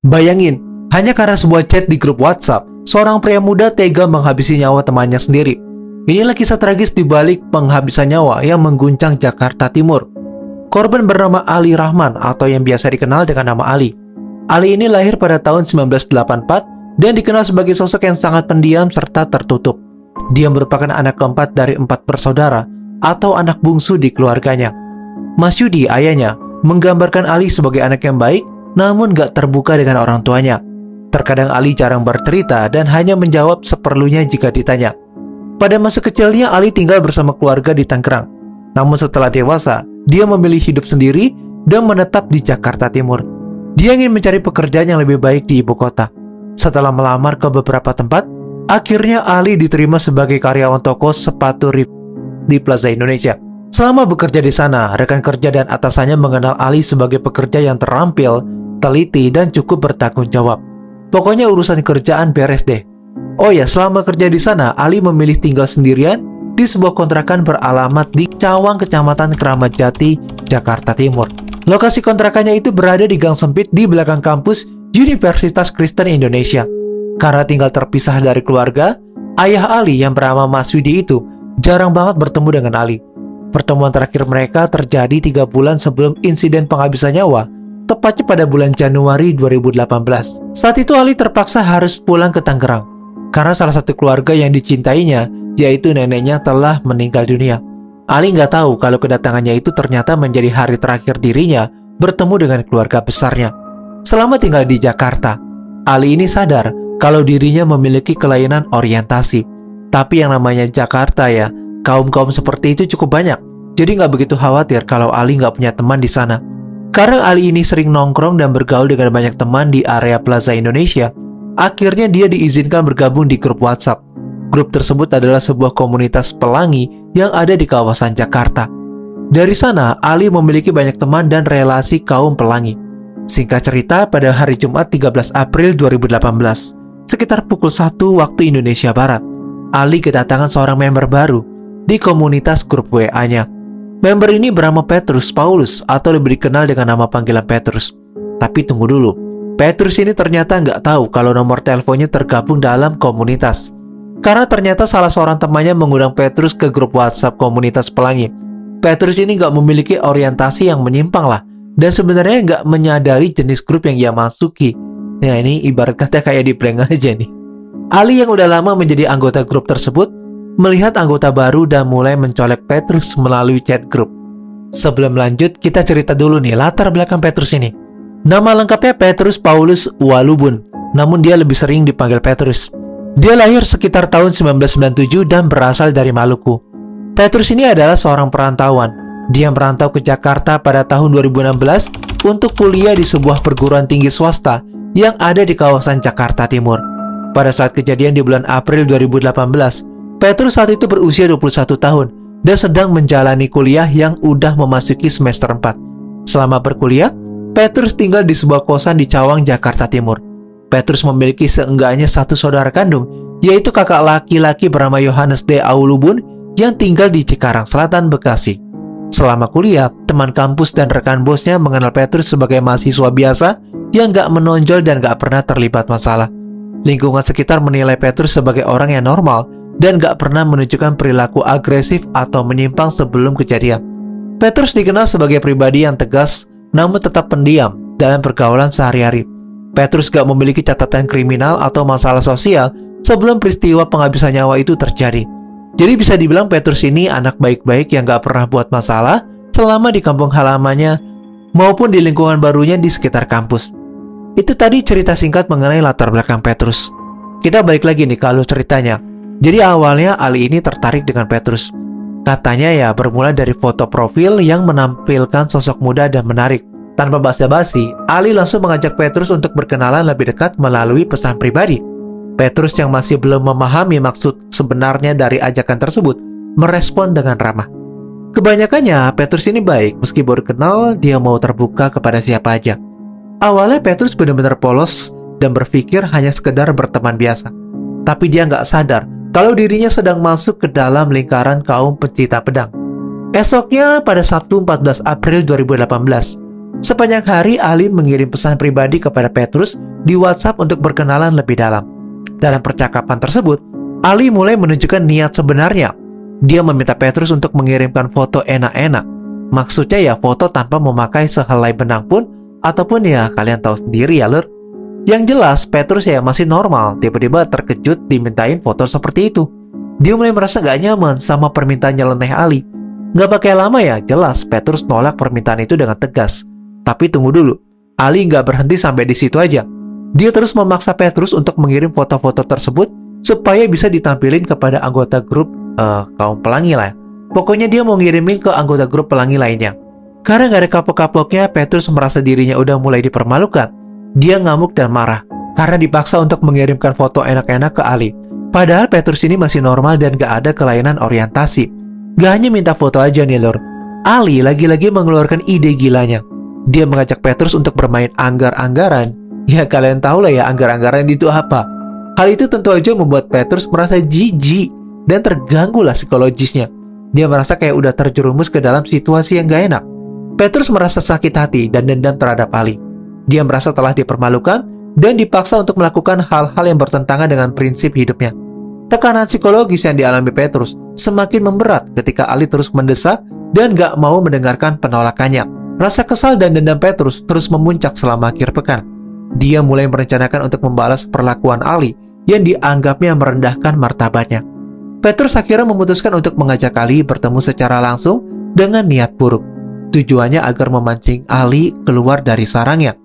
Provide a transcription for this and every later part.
Bayangin, hanya karena sebuah chat di grup WhatsApp, seorang pria muda tega menghabisi nyawa temannya sendiri. Inilah kisah tragis di balik penghabisan nyawa yang mengguncang Jakarta Timur. Korban bernama Ali Rahman atau yang biasa dikenal dengan nama Ali. Ali ini lahir pada tahun 1984 dan dikenal sebagai sosok yang sangat pendiam serta tertutup. Dia merupakan anak keempat dari 4 bersaudara atau anak bungsu di keluarganya. Mas Yudi, ayahnya, menggambarkan Ali sebagai anak yang baik namun gak terbuka dengan orang tuanya. Terkadang Ali jarang bercerita dan hanya menjawab seperlunya jika ditanya. Pada masa kecilnya, Ali tinggal bersama keluarga di Tangerang. Namun setelah dewasa, dia memilih hidup sendiri dan menetap di Jakarta Timur. Dia ingin mencari pekerjaan yang lebih baik di ibu kota. Setelah melamar ke beberapa tempat, akhirnya Ali diterima sebagai karyawan toko sepatu di Plaza Indonesia. Selama bekerja di sana, rekan kerja dan atasannya mengenal Ali sebagai pekerja yang terampil, teliti, dan cukup bertanggung jawab. Pokoknya urusan kerjaan beres deh. Oh ya, selama kerja di sana, Ali memilih tinggal sendirian di sebuah kontrakan beralamat di Cawang, Kecamatan Keramat Jati, Jakarta Timur. Lokasi kontrakannya itu berada di gang sempit di belakang kampus Universitas Kristen Indonesia. Karena tinggal terpisah dari keluarga, ayah Ali yang bernama Mas Widi itu jarang banget bertemu dengan Ali. Pertemuan terakhir mereka terjadi 3 bulan sebelum insiden penghabisan nyawa, tepatnya pada bulan Januari 2018. Saat itu Ali terpaksa harus pulang ke Tangerang karena salah satu keluarga yang dicintainya, yaitu neneknya, telah meninggal dunia. Ali nggak tahu kalau kedatangannya itu ternyata menjadi hari terakhir dirinya bertemu dengan keluarga besarnya. Selama tinggal di Jakarta, Ali ini sadar kalau dirinya memiliki kelainan orientasi. Tapi yang namanya Jakarta ya, kaum-kaum seperti itu cukup banyak. Jadi nggak begitu khawatir kalau Ali nggak punya teman di sana. Karena Ali ini sering nongkrong dan bergaul dengan banyak teman di area Plaza Indonesia, akhirnya dia diizinkan bergabung di grup WhatsApp. Grup tersebut adalah sebuah komunitas pelangi yang ada di kawasan Jakarta. Dari sana, Ali memiliki banyak teman dan relasi kaum pelangi. Singkat cerita, pada hari Jumat 13 April 2018, sekitar pukul 1 waktu Indonesia Barat, Ali kedatangan seorang member baru di komunitas grup WA-nya. Member ini bernama Petrus Paulus atau lebih dikenal dengan nama panggilan Petrus. Tapi tunggu dulu, Petrus ini ternyata nggak tahu kalau nomor teleponnya tergabung dalam komunitas. Karena ternyata salah seorang temannya mengundang Petrus ke grup WhatsApp komunitas pelangi. Petrus ini nggak memiliki orientasi yang menyimpang lah, dan sebenarnya nggak menyadari jenis grup yang ia masuki. Nah, ini ibarat kata kayak di prank aja nih. Ali yang udah lama menjadi anggota grup tersebut melihat anggota baru dan mulai mencolek Petrus melalui chat grup. Sebelum lanjut, kita cerita dulu nih latar belakang Petrus ini. Nama lengkapnya Petrus Paulus Walubun, namun dia lebih sering dipanggil Petrus. Dia lahir sekitar tahun 1997 dan berasal dari Maluku. Petrus ini adalah seorang perantauan. Dia merantau ke Jakarta pada tahun 2016 untuk kuliah di sebuah perguruan tinggi swasta yang ada di kawasan Jakarta Timur. Pada saat kejadian di bulan April 2018, Petrus saat itu berusia 21 tahun dan sedang menjalani kuliah yang udah memasuki semester 4. Selama berkuliah, Petrus tinggal di sebuah kosan di Cawang, Jakarta Timur. Petrus memiliki seenggaknya 1 saudara kandung, yaitu kakak laki-laki bernama Yohanes D. Aulubun yang tinggal di Cikarang Selatan, Bekasi. Selama kuliah, teman kampus dan rekan bosnya mengenal Petrus sebagai mahasiswa biasa yang gak menonjol dan gak pernah terlibat masalah. Lingkungan sekitar menilai Petrus sebagai orang yang normal dan gak pernah menunjukkan perilaku agresif atau menyimpang sebelum kejadian. Petrus dikenal sebagai pribadi yang tegas namun tetap pendiam dalam pergaulan sehari-hari. Petrus gak memiliki catatan kriminal atau masalah sosial sebelum peristiwa penghabisan nyawa itu terjadi. Jadi bisa dibilang Petrus ini anak baik-baik yang gak pernah buat masalah selama di kampung halamannya maupun di lingkungan barunya di sekitar kampus. Itu tadi cerita singkat mengenai latar belakang Petrus. Kita balik lagi nih ke alur ceritanya. Jadi awalnya Ali ini tertarik dengan Petrus. Katanya ya bermula dari foto profil yang menampilkan sosok muda dan menarik. Tanpa basa-basi, Ali langsung mengajak Petrus untuk berkenalan lebih dekat melalui pesan pribadi. Petrus yang masih belum memahami maksud sebenarnya dari ajakan tersebut, merespon dengan ramah. Kebanyakannya, Petrus ini baik, meski baru kenal, dia mau terbuka kepada siapa aja. Awalnya Petrus benar-benar polos dan berpikir hanya sekedar berteman biasa. Tapi dia nggak sadar kalau dirinya sedang masuk ke dalam lingkaran kaum pecinta pedang. Esoknya pada Sabtu 14 April 2018, Sepanjang hari, Ali mengirim pesan pribadi kepada Petrus di WhatsApp untuk berkenalan lebih dalam. Dalam percakapan tersebut, Ali mulai menunjukkan niat sebenarnya. Dia meminta Petrus untuk mengirimkan foto enak-enak. Maksudnya ya foto tanpa memakai sehelai benang pun, ataupun ya kalian tahu sendiri ya lur. Yang jelas Petrus ya masih normal, tiba-tiba terkejut dimintain foto seperti itu. Dia mulai merasa gak nyaman sama permintaan nyeleneh Ali. Gak pakai lama ya, jelas Petrus nolak permintaan itu dengan tegas. Tapi tunggu dulu, Ali gak berhenti sampai di situ aja. Dia terus memaksa Petrus untuk mengirim foto-foto tersebut supaya bisa ditampilin kepada anggota grup kaum pelangi lah. Pokoknya dia mau ngirimin ke anggota grup pelangi lainnya. Karena gak ada kapok-kapoknya, Petrus merasa dirinya udah mulai dipermalukan. Dia ngamuk dan marah karena dipaksa untuk mengirimkan foto enak-enak ke Ali. Padahal Petrus ini masih normal dan gak ada kelainan orientasi. Gak hanya minta foto aja nih lor, Ali lagi-lagi mengeluarkan ide gilanya. Dia mengajak Petrus untuk bermain anggar-anggaran. Ya kalian tahu lah ya anggar-anggaran itu apa. Hal itu tentu aja membuat Petrus merasa jijik dan terganggu lah psikologisnya. Dia merasa kayak udah terjerumus ke dalam situasi yang gak enak. Petrus merasa sakit hati dan dendam terhadap Ali. Dia merasa telah dipermalukan dan dipaksa untuk melakukan hal-hal yang bertentangan dengan prinsip hidupnya. Tekanan psikologis yang dialami Petrus semakin memberat ketika Ali terus mendesak dan gak mau mendengarkan penolakannya. Rasa kesal dan dendam Petrus terus memuncak selama akhir pekan. Dia mulai merencanakan untuk membalas perlakuan Ali yang dianggapnya merendahkan martabatnya. Petrus akhirnya memutuskan untuk mengajak Ali bertemu secara langsung dengan niat buruk. Tujuannya agar memancing Ali keluar dari sarangnya.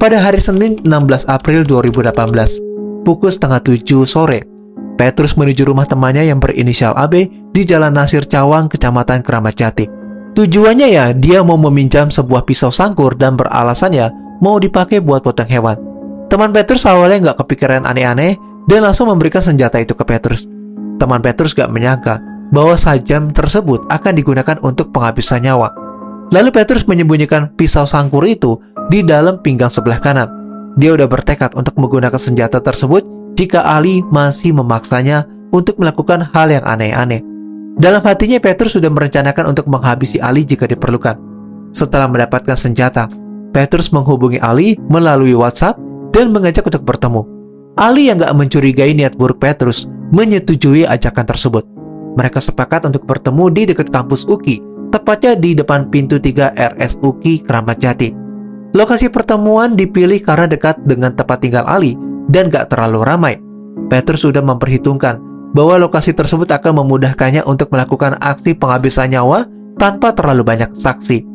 Pada hari Senin 16 April 2018, pukul setengah 7 sore, Petrus menuju rumah temannya yang berinisial AB di Jalan Nasir Cawang, Kecamatan Keramat Jati. Tujuannya ya, dia mau meminjam sebuah pisau sangkur dan beralasannya mau dipakai buat potong hewan. Teman Petrus awalnya nggak kepikiran aneh-aneh dan langsung memberikan senjata itu ke Petrus. Teman Petrus gak menyangka bahwa sajam tersebut akan digunakan untuk penghabisan nyawa. Lalu Petrus menyembunyikan pisau sangkur itu di dalam pinggang sebelah kanan. Dia udah bertekad untuk menggunakan senjata tersebut jika Ali masih memaksanya untuk melakukan hal yang aneh-aneh. Dalam hatinya Petrus sudah merencanakan untuk menghabisi Ali jika diperlukan. Setelah mendapatkan senjata, Petrus menghubungi Ali melalui WhatsApp dan mengajak untuk bertemu. Ali yang gak mencurigai niat buruk Petrus menyetujui ajakan tersebut. Mereka sepakat untuk bertemu di dekat kampus UKI, tepatnya di depan pintu 3 RS UKI Keramat Jati. Lokasi pertemuan dipilih karena dekat dengan tempat tinggal Ali dan gak terlalu ramai. Petrus sudah memperhitungkan bahwa lokasi tersebut akan memudahkannya untuk melakukan aksi penghabisan nyawa tanpa terlalu banyak saksi.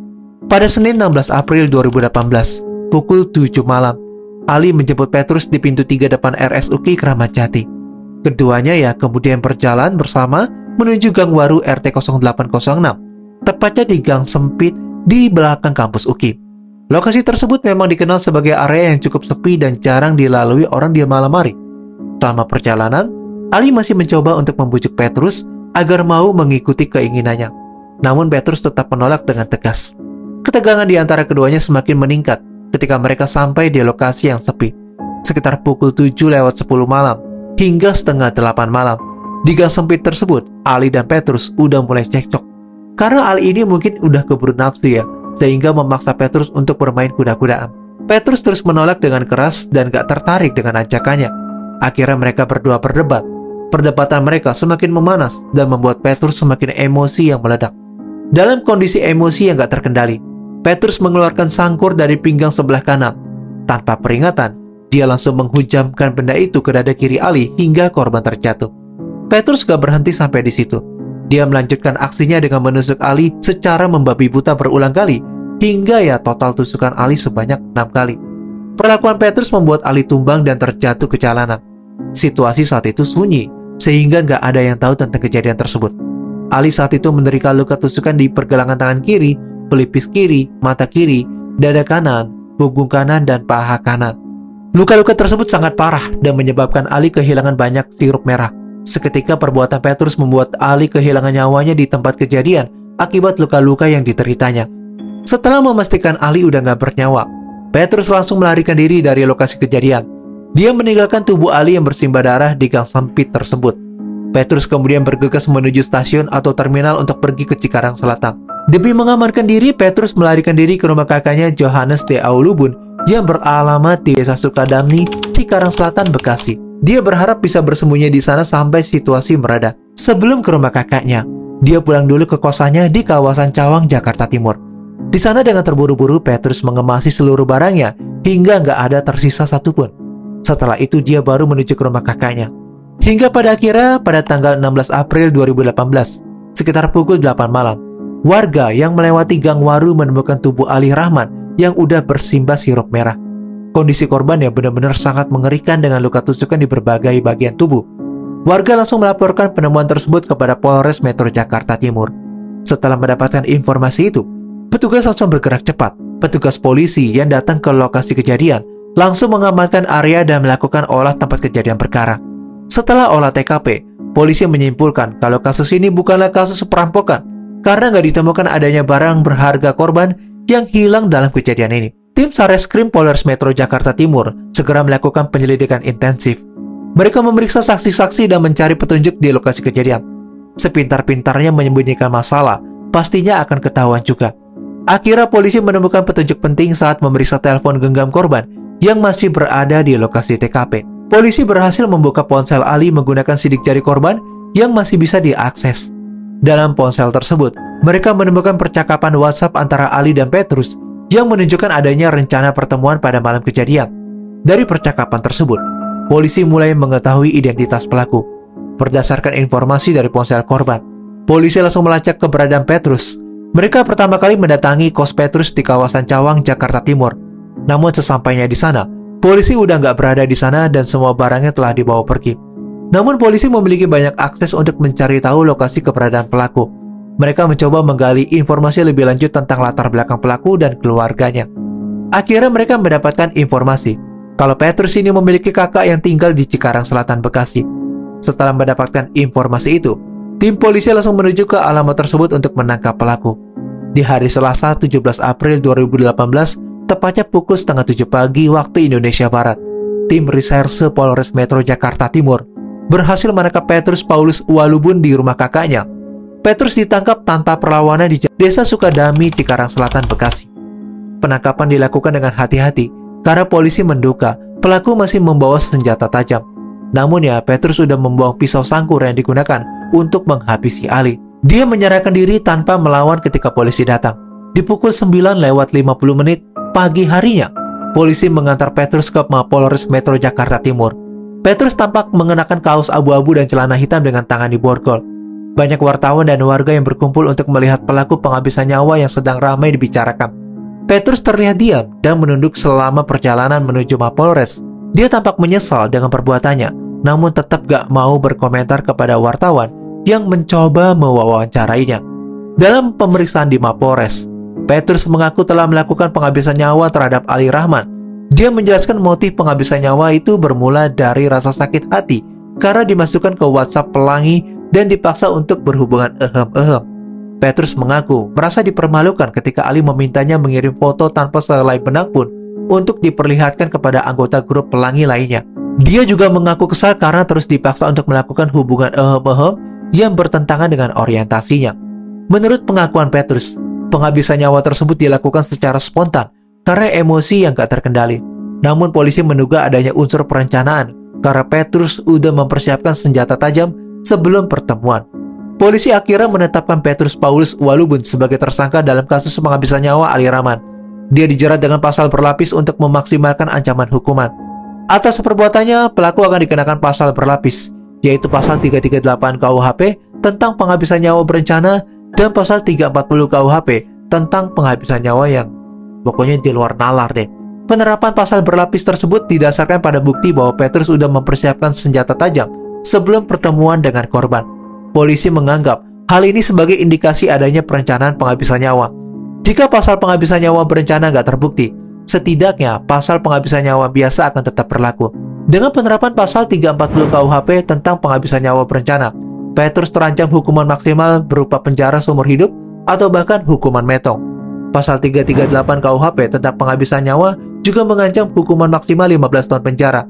Pada Senin 16 April 2018, pukul 7 malam, Ali menjemput Petrus di pintu 3 depan RSUK Keramat Jati. Keduanya ya kemudian berjalan bersama menuju Gang Waru RT 0806, tepatnya di gang sempit di belakang kampus UKI. Lokasi tersebut memang dikenal sebagai area yang cukup sepi dan jarang dilalui orang di malam hari. Selama perjalanan, Ali masih mencoba untuk membujuk Petrus agar mau mengikuti keinginannya. Namun Petrus tetap menolak dengan tegas. Ketegangan di antara keduanya semakin meningkat ketika mereka sampai di lokasi yang sepi. Sekitar pukul 7:10 malam hingga setengah 8 malam. Di gang sempit tersebut, Ali dan Petrus udah mulai cekcok. Karena Ali ini mungkin udah keburu nafsu ya, sehingga memaksa Petrus untuk bermain kuda-kudaan. Petrus terus menolak dengan keras dan gak tertarik dengan ajakannya. Akhirnya mereka berdua berdebat. Perdebatan mereka semakin memanas dan membuat Petrus semakin emosi yang meledak. Dalam kondisi emosi yang gak terkendali, Petrus mengeluarkan sangkur dari pinggang sebelah kanan. Tanpa peringatan, dia langsung menghujamkan benda itu ke dada kiri Ali hingga korban terjatuh. Petrus gak berhenti sampai di situ. Dia melanjutkan aksinya dengan menusuk Ali secara membabi buta berulang kali, hingga ya total tusukan Ali sebanyak 6 kali. Perlakuan Petrus membuat Ali tumbang dan terjatuh ke jalanan. Situasi saat itu sunyi, sehingga gak ada yang tahu tentang kejadian tersebut. Ali saat itu menderita luka tusukan di pergelangan tangan kiri, pelipis kiri, mata kiri, dada kanan, punggung kanan, dan paha kanan. Luka-luka tersebut sangat parah dan menyebabkan Ali kehilangan banyak sirup merah. Seketika perbuatan Petrus membuat Ali kehilangan nyawanya di tempat kejadian akibat luka-luka yang diteritanya. Setelah memastikan Ali udah gak bernyawa, Petrus langsung melarikan diri dari lokasi kejadian. Dia meninggalkan tubuh Ali yang bersimbah darah di gang sempit tersebut. Petrus kemudian bergegas menuju stasiun atau terminal untuk pergi ke Cikarang Selatan. Demi mengamankan diri, Petrus melarikan diri ke rumah kakaknya Johannes de Aulubun yang beralamat di Desa Sukadamni, Cikarang Selatan, Bekasi. Dia berharap bisa bersembunyi di sana sampai situasi mereda. Sebelum ke rumah kakaknya, dia pulang dulu ke kosannya di kawasan Cawang, Jakarta Timur. Di sana dengan terburu-buru, Petrus mengemasi seluruh barangnya hingga nggak ada tersisa satupun. Setelah itu dia baru menuju ke rumah kakaknya. Hingga pada akhirnya pada tanggal 16 April 2018, sekitar pukul 8 malam, warga yang melewati Gang Waru menemukan tubuh Ali Rahman yang udah bersimbah sirup merah. Kondisi korban yang benar-benar sangat mengerikan dengan luka tusukan di berbagai bagian tubuh. Warga langsung melaporkan penemuan tersebut kepada Polres Metro Jakarta Timur. Setelah mendapatkan informasi itu, petugas langsung bergerak cepat. Petugas polisi yang datang ke lokasi kejadian langsung mengamankan area dan melakukan olah tempat kejadian perkara. Setelah olah TKP, polisi menyimpulkan kalau kasus ini bukanlah kasus perampokan karena nggak ditemukan adanya barang berharga korban yang hilang dalam kejadian ini. Tim Sareskrim Polres Metro Jakarta Timur segera melakukan penyelidikan intensif. Mereka memeriksa saksi-saksi dan mencari petunjuk di lokasi kejadian. Sepintar-pintarnya menyembunyikan masalah, pastinya akan ketahuan juga. Akhirnya polisi menemukan petunjuk penting saat memeriksa telepon genggam korban yang masih berada di lokasi TKP. Polisi berhasil membuka ponsel Ali menggunakan sidik jari korban yang masih bisa diakses. Dalam ponsel tersebut, mereka menemukan percakapan WhatsApp antara Ali dan Petrus yang menunjukkan adanya rencana pertemuan pada malam kejadian. Dari percakapan tersebut, polisi mulai mengetahui identitas pelaku. Berdasarkan informasi dari ponsel korban, polisi langsung melacak keberadaan Petrus. Mereka pertama kali mendatangi kos Petrus di kawasan Cawang, Jakarta Timur. Namun sesampainya di sana, polisi udah nggak berada di sana dan semua barangnya telah dibawa pergi. Namun polisi memiliki banyak akses untuk mencari tahu lokasi keberadaan pelaku. Mereka mencoba menggali informasi lebih lanjut tentang latar belakang pelaku dan keluarganya. Akhirnya mereka mendapatkan informasi kalau Petrus ini memiliki kakak yang tinggal di Cikarang Selatan, Bekasi. Setelah mendapatkan informasi itu, tim polisi langsung menuju ke alamat tersebut untuk menangkap pelaku. Di hari Selasa 17 April 2018, tepatnya pukul setengah 7 pagi waktu Indonesia Barat, tim reserse Polres Metro Jakarta Timur berhasil menangkap Petrus Paulus Uwalubun di rumah kakaknya. Petrus ditangkap tanpa perlawanan di Desa Sukadami, Cikarang Selatan, Bekasi. Penangkapan dilakukan dengan hati-hati karena polisi menduga pelaku masih membawa senjata tajam. Namun ya, Petrus sudah membuang pisau sangkur yang digunakan untuk menghabisi Ali. Dia menyerahkan diri tanpa melawan ketika polisi datang. Di pukul 9:50 pagi harinya, polisi mengantar Petrus ke Mapolres Metro Jakarta Timur. Petrus tampak mengenakan kaos abu-abu dan celana hitam dengan tangan di borgol. Banyak wartawan dan warga yang berkumpul untuk melihat pelaku penghabisan nyawa yang sedang ramai dibicarakan. Petrus terlihat diam dan menunduk selama perjalanan menuju Mapolres. Dia tampak menyesal dengan perbuatannya, namun tetap gak mau berkomentar kepada wartawan yang mencoba mewawancarainya. Dalam pemeriksaan di Mapolres, Petrus mengaku telah melakukan penghabisan nyawa terhadap Ali Rahman. Dia menjelaskan motif penghabisan nyawa itu bermula dari rasa sakit hati karena dimasukkan ke WhatsApp pelangi dan dipaksa untuk berhubungan ehem-ehem. Petrus mengaku merasa dipermalukan ketika Ali memintanya mengirim foto tanpa sehelai benang pun untuk diperlihatkan kepada anggota grup pelangi lainnya. Dia juga mengaku kesal karena terus dipaksa untuk melakukan hubungan ehem-ehem yang bertentangan dengan orientasinya. Menurut pengakuan Petrus, penghabisan nyawa tersebut dilakukan secara spontan karena emosi yang gak terkendali. Namun polisi menduga adanya unsur perencanaan karena Petrus udah mempersiapkan senjata tajam sebelum pertemuan. Polisi akhirnya menetapkan Petrus Paulus Uwalubun sebagai tersangka dalam kasus penghabisan nyawa Ali Rahman. Dia dijerat dengan pasal berlapis untuk memaksimalkan ancaman hukuman. Atas perbuatannya, pelaku akan dikenakan pasal berlapis, yaitu pasal 338 KUHP tentang penghabisan nyawa berencana dan pasal 340 KUHP tentang penghabisan nyawa yang pokoknya di luar nalar deh. Penerapan pasal berlapis tersebut didasarkan pada bukti bahwa Petrus sudah mempersiapkan senjata tajam sebelum pertemuan dengan korban. Polisi menganggap hal ini sebagai indikasi adanya perencanaan penghabisan nyawa. Jika pasal penghabisan nyawa berencana nggak terbukti, setidaknya pasal penghabisan nyawa biasa akan tetap berlaku. Dengan penerapan pasal 340 KUHP tentang penghabisan nyawa berencana, Petrus terancam hukuman maksimal berupa penjara seumur hidup atau bahkan hukuman metong. Pasal 338 KUHP tentang penghabisan nyawa juga mengancam hukuman maksimal 15 tahun penjara.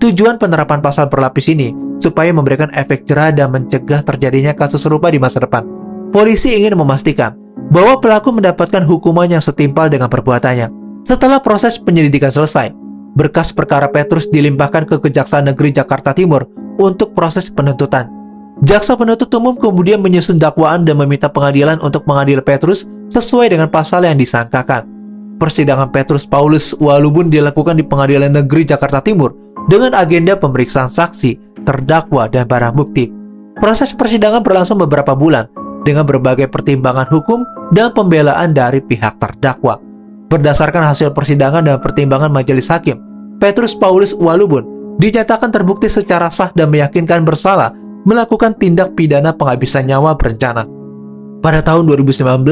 Tujuan penerapan pasal berlapis ini supaya memberikan efek jera dan mencegah terjadinya kasus serupa di masa depan. Polisi ingin memastikan bahwa pelaku mendapatkan hukuman yang setimpal dengan perbuatannya. Setelah proses penyelidikan selesai, berkas perkara Petrus dilimpahkan ke Kejaksaan Negeri Jakarta Timur untuk proses penuntutan. Jaksa penuntut umum kemudian menyusun dakwaan dan meminta pengadilan untuk mengadili Petrus sesuai dengan pasal yang disangkakan. Persidangan Petrus Paulus Uwalubun dilakukan di Pengadilan Negeri Jakarta Timur dengan agenda pemeriksaan saksi, terdakwa, dan barang bukti. Proses persidangan berlangsung beberapa bulan dengan berbagai pertimbangan hukum dan pembelaan dari pihak terdakwa. Berdasarkan hasil persidangan dan pertimbangan majelis hakim, Petrus Paulus Uwalubun dinyatakan terbukti secara sah dan meyakinkan bersalah melakukan tindak pidana penghabisan nyawa berencana. Pada tahun 2019,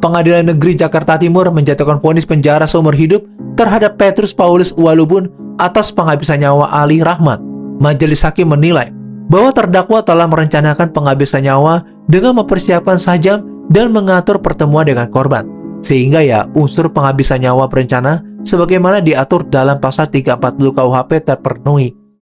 Pengadilan Negeri Jakarta Timur menjatuhkan vonis penjara seumur hidup terhadap Petrus Paulus Uwalubun atas penghabisan nyawa Ali Rahman. Majelis hakim menilai bahwa terdakwa telah merencanakan penghabisan nyawa dengan mempersiapkan sajam dan mengatur pertemuan dengan korban, sehingga unsur penghabisan nyawa berencana sebagaimana diatur dalam pasal 340 KUHP terpenuhi.